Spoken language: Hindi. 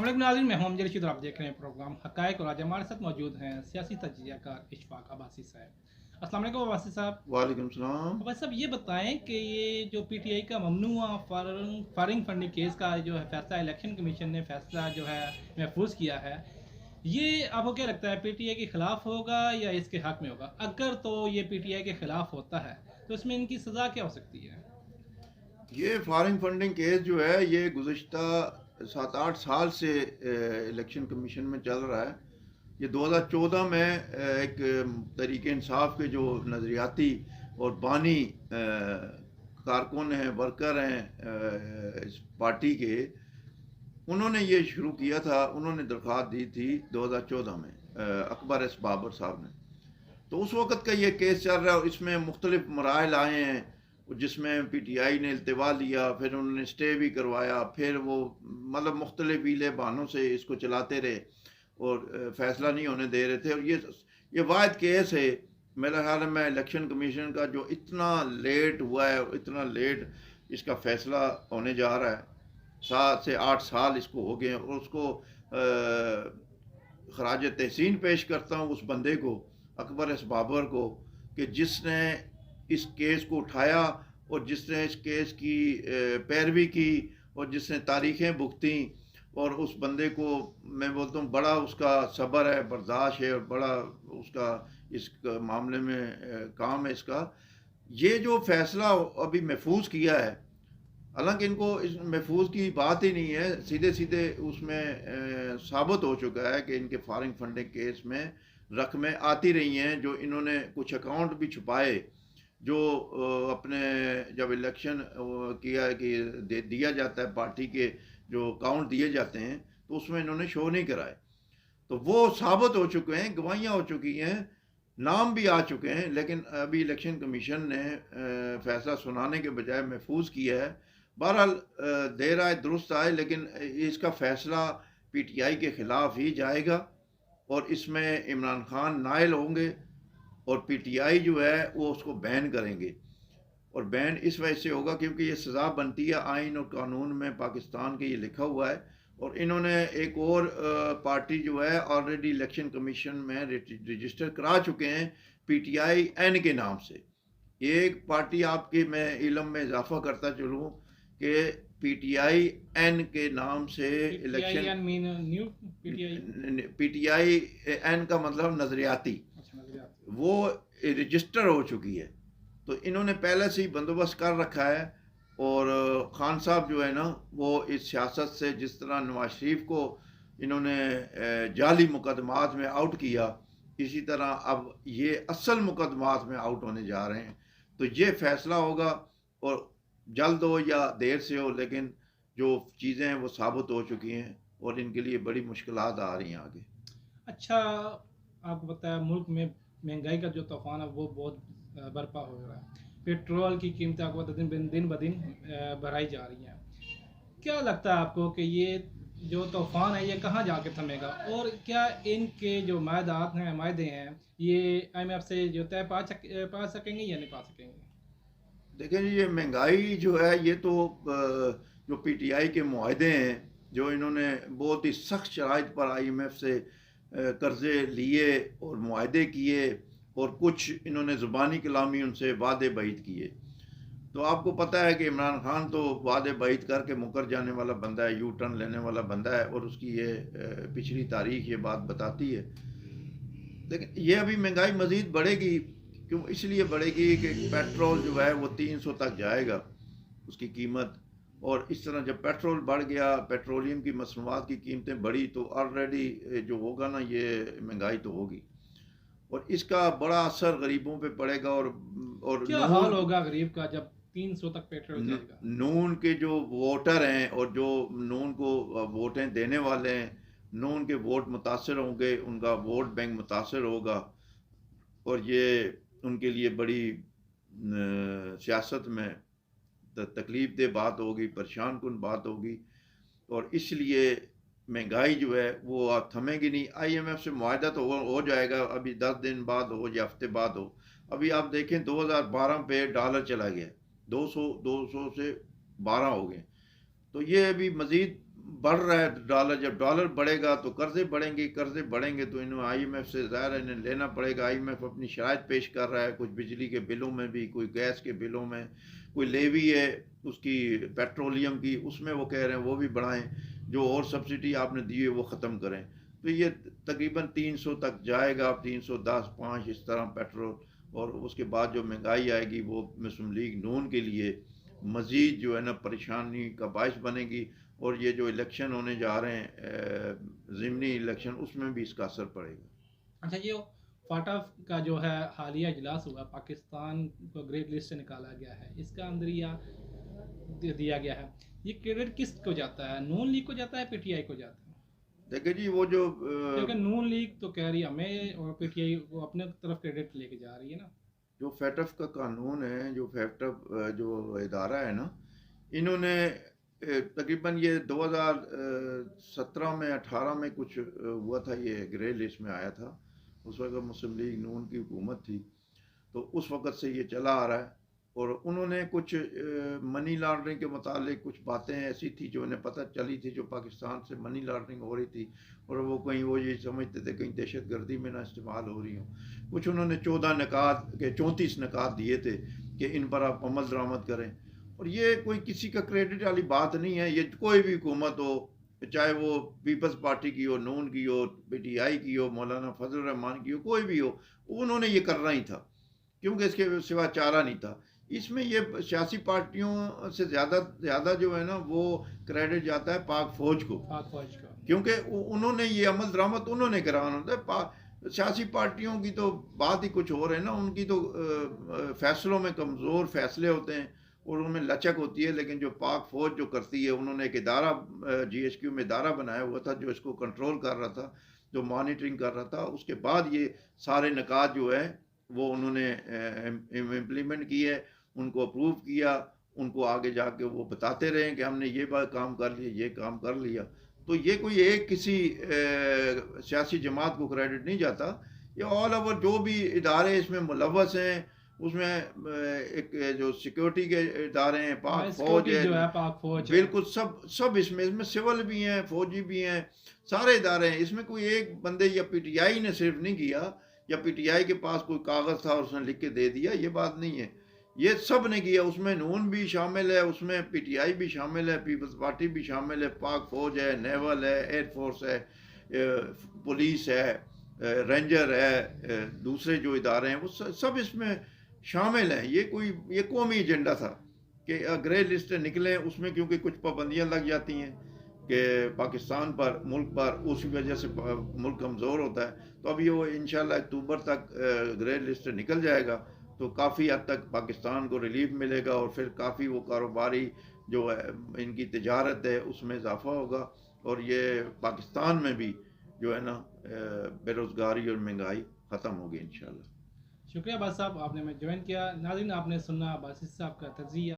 अस्सलाम वालेकुम नाज़रीन, मैं हूं अमजद रशीद और आप देख रहे हैं प्रोग्राम हक़ाइक़। और आज हमारे साथ मौजूद हैं सियासी तज्ज़ियाकार इशफ़ाक़ अब्बासी साहब। अस्सलाम वालेकुम अब्बासी साहब। वालेकुम सलाम। अब्बासी साहब, ये बताएं कि ये जो पीटीआई का ममनुआ फारिंग फंडिंग केस का जो है फैसला, इलेक्शन कमीशन ने फैसला जो है महफूज किया है, ये आपको क्या लगता है पीटीआई के ख़िलाफ़ होगा या इसके हक़ में होगा? अगर तो ये पीटीआई के ख़िलाफ़ होता है तो इसमें इनकी सज़ा क्या हो सकती है? ये फॉरेन फंडिंग केस जो है ये गुज़िश्ता 7-8 साल से इलेक्शन कमीशन में चल रहा है। ये 2014 में एक तहरीक इंसाफ के जो नज़रियाती और बानी कारकुन हैं, वर्कर हैं इस पार्टी के, उन्होंने ये शुरू किया था। उन्होंने दरख्वास्त दी थी 2014 में, अकबर एस बाबर साहब ने। तो उस वक़्त का ये केस चल रहा है और इसमें मुख्तलिफ मराहल आए हैं, जिसमें पीटीआई ने इल्तिवा लिया, फिर उन्होंने स्टे भी करवाया, फिर वो मतलब मुख्तलिफ हीले बहानों से इसको चलाते रहे और फ़ैसला नहीं होने दे रहे थे। और ये वाहिद केस है मेरा ख्याल में इलेक्शन कमीशन का जो इतना लेट हुआ है, इतना लेट इसका फ़ैसला होने जा रहा है। 7 से 8 साल इसको हो गए हैं और उसको खराज तहसीन पेश करता हूँ उस बंदे को, अकबर एस बाबर को, कि जिसने इस केस को उठाया और जिसने इस केस की पैरवी की और जिसने तारीखें भुगती। और उस बंदे को मैं बोलता हूँ बड़ा उसका सब्र है, बर्दाश्त है और बड़ा उसका इस मामले में काम है इसका। ये जो फैसला अभी महफूज किया है, हालांकि इनको इस महफूज की बात ही नहीं है, सीधे सीधे उसमें साबित हो चुका है कि इनके फॉरेन फंडिंग केस में रकमें आती रही हैं, जो इन्होंने कुछ अकाउंट भी छुपाए, जो अपने जब इलेक्शन किया कि दिया जाता है पार्टी के जो अकाउंट दिए जाते हैं तो उसमें इन्होंने शो नहीं कराए। तो वो साबित हो चुके हैं, गवाहियाँ हो चुकी हैं, नाम भी आ चुके हैं। लेकिन अभी इलेक्शन कमीशन ने फैसला सुनाने के बजाय महफूज किया है। बहरहाल देर आए दुरुस्त आए, लेकिन इसका फैसला पीटीआई के ख़िलाफ़ ही जाएगा और इसमें इमरान खान नाइल होंगे और पीटीआई जो है वो उसको बैन करेंगे। और बैन इस वजह से होगा क्योंकि ये सज़ा बनती है, आइन और कानून में पाकिस्तान के ये लिखा हुआ है। और इन्होंने एक और पार्टी जो है ऑलरेडी इलेक्शन कमीशन में रजिस्टर करा चुके हैं, पीटीआई एन के नाम से। एक पार्टी आपके मैं इलम में इजाफा करता चलूँ कि पीटीआई एन के नाम से election, PTI mean new PTI. PTI N का मतलब नजरियाती, अच्छा, नजरियाती। वो रजिस्टर हो चुकी है। तो इन्होंने पहले से ही बंदोबस्त कर रखा है। और खान साहब जो है ना, वो इस सियासत से जिस तरह नवाज शरीफ को इन्होंने जाली मुकदमात में आउट किया, इसी तरह अब ये असल मुकदमात में आउट होने जा रहे हैं। तो ये फैसला होगा और जल्द हो या देर से हो, लेकिन जो चीज़ें हैं वो साबित हो चुकी हैं और इनके लिए बड़ी मुश्किलात आ रही हैं आगे। अच्छा, आपको पता है मुल्क में महंगाई का जो तूफान है वो बहुत बर्पा हो रहा है। पेट्रोल की कीमतें आपको पता है दिन ब दिन बढ़ाई जा रही हैं। क्या लगता है आपको कि ये जो तूफान है ये कहाँ जाके थमेगा, और क्या इनके जो मायदे हैं ये आईएमएफ से जो पा सकेंगे या नहीं पा सकेंगे? देखें जी, ये महंगाई जो है ये तो जो पीटीआई के मुआहदे हैं, जो इन्होंने बहुत ही सख्त शराइत पर आईएमएफ से कर्ज़े लिए और मुआहदे किए और कुछ इन्होंने ज़ुबानी कलामी उनसे वादे बाइद किए। तो आपको पता है कि इमरान खान तो वादे बाइद करके मुकर जाने वाला बंदा है, यू टर्न लेने वाला बंदा है और उसकी ये पिछली तारीख ये बात बताती है। लेकिन ये अभी महंगाई मज़ीद बढ़ेगी। क्यों इसलिए बढ़ेगी कि पेट्रोल जो है वो 300 तक जाएगा उसकी कीमत। और इस तरह जब पेट्रोल बढ़ गया, पेट्रोलियम की मसनूआत की कीमतें बढ़ी, तो ऑलरेडी जो होगा ना, ये महंगाई तो होगी और इसका बड़ा असर गरीबों पे पड़ेगा। और क्या हाल होगा गरीब का जब 300 तक पेट्रोल जाएगा? नून के जो वोटर हैं और जो नून को वोटें देने वाले हैं, नून के वोट मुतासर होंगे, उनका वोट बैंक मुतासर होगा और ये उनके लिए बड़ी सियासत में तकलीफ दे बात होगी, परेशान कुन बात होगी। और इसलिए महंगाई जो है वो आप थमेगी नहीं। आईएमएफ से मुआहदा तो हो जाएगा, अभी 10 दिन बाद हो या हफ्ते बाद हो। अभी आप देखें 2012 पे डॉलर चला गया, 200 से 12 हो गए। तो ये अभी मज़ीद बढ़ रहा है डॉलर, जब डॉलर बढ़ेगा तो कर्जे बढ़ेंगे, कर्जे बढ़ेंगे तो इन्हें आईएमएफ से ज़ाहिर है इन्हें लेना पड़ेगा। आईएमएफ अपनी शराइत पेश कर रहा है, कुछ बिजली के बिलों में भी, कोई गैस के बिलों में, कोई लेवी है उसकी पेट्रोलियम की, उसमें वो कह रहे हैं वो भी बढ़ाएं, जो और सब्सिडी आपने दी है वो ख़त्म करें। तो ये तकरीबन 300 तक जाएगा, 310 5 इस तरह पेट्रोल। और उसके बाद जो महंगाई आएगी वो मुस्लिम लीग नून के लिए मज़ीद जो है ना परेशानी का बायस बनेगी। और ये जो इलेक्शन होने जा रहे हैं ज़िमनी इलेक्शन, उसमें भी इसका असर पड़ेगा। अच्छा, ये फाटा का जो है हालिया इजलास हुआ, पाकिस्तान को ग्रे लिस्ट से निकाला गया है, इसका अंदरिया दिया गया है, ये क्रेडिट किस को जाता है? नून लीग को जाता है, पीटीआई को जाता है? देखिए जी, वो जो क्योंकि नून लीग तो कह रही है हमें और पीटीआई को अपने तरफ क्रेडिट लेके जा रही है ना। जो फैटफ का कानून है, जो फैटफ जो इदारा है ना, इन्होंने तकरीबन ये 2017 में 18 में कुछ हुआ था, ये ग्रे लिस्ट में आया था। उस वक्त मुस्लिम लीग नून की हुकूमत थी, तो उस वक़्त से ये चला आ रहा है। और उन्होंने कुछ मनी लॉन्ड्रिंग के मुतालिक कुछ बातें ऐसी थी जो उन्हें पता चली थी, जो पाकिस्तान से मनी लॉन्ड्रिंग हो रही थी, और वो कहीं वो ये समझते थे कहीं दहशत गर्दी में ना इस्तेमाल हो रही हो। कुछ उन्होंने 14 निकात के 34 निकात दिए थे कि इन पर आप अमल दरामद करें। और ये कोई किसी का क्रेडिट वाली बात नहीं है, ये कोई भी हुकूमत हो, चाहे वो पीपल्स पार्टी की हो, नून की हो, पीटीआई की हो, मौलाना फजल रहमान की हो, कोई भी हो, उन्होंने ये करना ही था, क्योंकि इसके सिवा चारा नहीं था। इसमें ये सियासी पार्टियों से ज़्यादा जो है ना वो क्रेडिट जाता है पाक फौज को, पाक फौज का। क्योंकि उन्होंने ये अमल दरामद उन्होंने कराना होता है। सियासी पार्टियों की तो बात ही कुछ और है ना, उनकी तो फैसलों में कमज़ोर फैसले होते हैं और उनमें लचक होती है। लेकिन जो पाक फौज जो करती है, उन्होंने एक इदारा जीएचक्यू में इदारा बनाया हुआ था जो इसको कंट्रोल कर रहा था, जो मॉनिटरिंग कर रहा था। उसके बाद ये सारे निकात जो है वो उन्होंने इम्प्लीमेंट की है, उनको अप्रूव किया, उनको आगे जाके वो बताते रहे कि हमने ये बात काम कर लिया, ये काम कर लिया। तो ये कोई एक किसी सियासी जमात को क्रेडिट नहीं जाता, ये ऑल ओवर जो भी इदारे इसमें मुलव्वस हैं, उसमें एक जो सिक्योरिटी के इदारे हैं, पाक फौज है, जो है पाक फौज है, बिल्कुल सब सब इसमें सिविल भी हैं, फौजी भी हैं, सारे इदारे हैं। इसमें कोई एक बंदे या पीटीआई ने सिर्फ नहीं किया, या पीटीआई के पास कोई कागज़ था और उसने लिख के दे दिया, ये बात नहीं है। ये सब ने किया, उसमें नून भी शामिल है, उसमें पीटीआई भी शामिल है, पीपल्स पार्टी भी शामिल है, पाक फौज है, नेवल है, एयरफोर्स है, पुलिस है, रेंजर है, दूसरे जो इदारे हैं वो सब इसमें शामिल हैं। ये कौमी एजेंडा था कि ग्रे लिस्ट निकले, उसमें क्योंकि कुछ पाबंदियां लग जाती हैं कि पाकिस्तान पर, मुल्क पर, उसी वजह से मुल्क कमज़ोर होता है। तो अब ये वो इंशाल्लाह अक्टूबर तक ग्रे लिस्ट निकल जाएगा, तो काफ़ी हद तक पाकिस्तान को रिलीफ मिलेगा और फिर काफ़ी वो कारोबारी जो है इनकी तिजारत है उसमें इजाफा होगा, और ये पाकिस्तान में भी जो है ना बेरोज़गारी और महंगाई ख़त्म होगी इंशाल्लाह। शुक्रिया अब्बास साहब, आपने हमें ज्वाइन किया। नाज़रीन, आपने सुना अब्बास साहब का तज़किया।